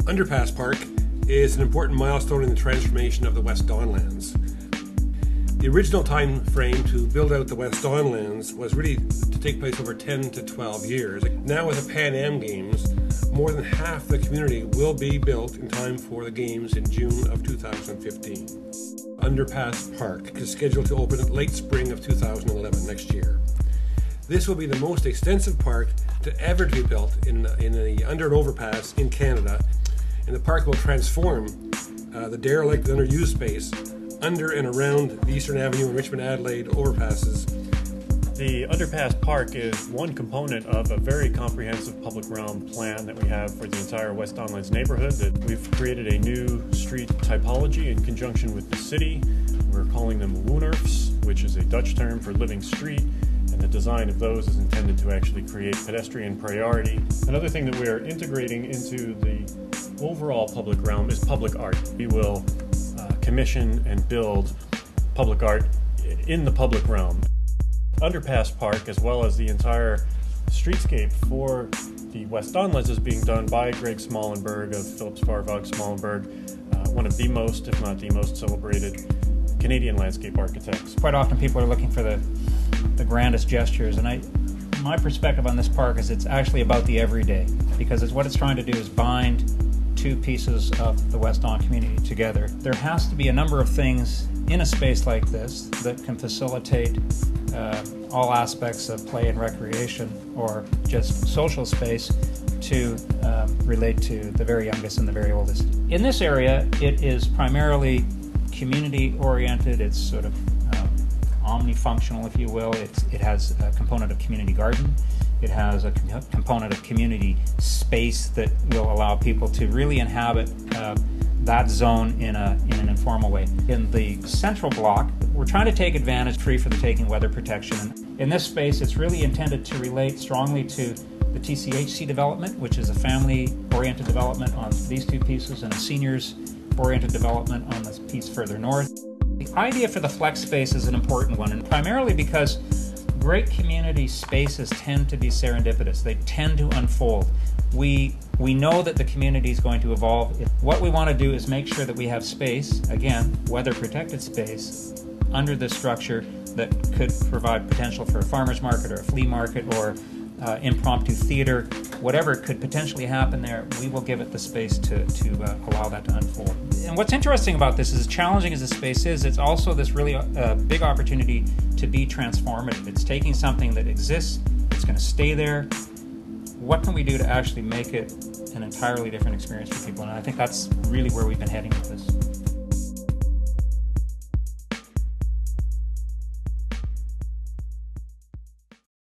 Underpass Park is an important milestone in the transformation of the West Don Lands. The original time frame to build out the West Don Lands was really to take place over 10 to 12 years. Now with the Pan Am Games, more than half the community will be built in time for the Games in June of 2015. Underpass Park is scheduled to open in late spring of 2011, next year. This will be the most extensive park to ever be built in the under and overpass in Canada, and the park will transform the derelict and underused space under and around the Eastern Avenue and Richmond Adelaide overpasses. The Underpass Park is one component of a very comprehensive public realm plan that we have for the entire West Don Lands neighborhood. That we've created a new street typology in conjunction with the city. We're calling them Woonerfs, which is a Dutch term for living street, and the design of those is intended to actually create pedestrian priority. Another thing that we are integrating into the overall public realm is public art. We will commission and build public art in the public realm. Underpass Park, as well as the entire streetscape for the West Don Lands, is being done by Greg Smallenberg of Phillips Farvag Smallenberg, one of the most, if not the most celebrated Canadian landscape architects. Quite often people are looking for the grandest gestures, and my perspective on this park is it's actually about the everyday, because what it's trying to do is bind two pieces of the West Don community together. There has to be a number of things in a space like this that can facilitate all aspects of play and recreation, or just social space, to relate to the very youngest and the very oldest. In this area, it is primarily community-oriented. It's sort of omnifunctional, if you will. It has a component of community garden. It has a component of community space that will allow people to really inhabit that zone in an informal way. In the central block, we're trying to take advantage, free for the taking weather protection. In this space, it's really intended to relate strongly to the TCHC development, which is a family-oriented development on these two pieces, and a seniors-oriented development on this piece further north. The idea for the flex space is an important one, and primarily because great community spaces tend to be serendipitous. They tend to unfold. We know that the community is going to evolve. What we want to do is make sure that we have space, again, weather-protected space, under this structure that could provide potential for a farmer's market or a flea market or impromptu theater. Whatever could potentially happen there, we will give it the space to allow that to unfold. And what's interesting about this is, as challenging as the space is, it's also this really big opportunity to be transformative. It's taking something that exists, it's going to stay there. What can we do to actually make it an entirely different experience for people? And I think that's really where we've been heading with this.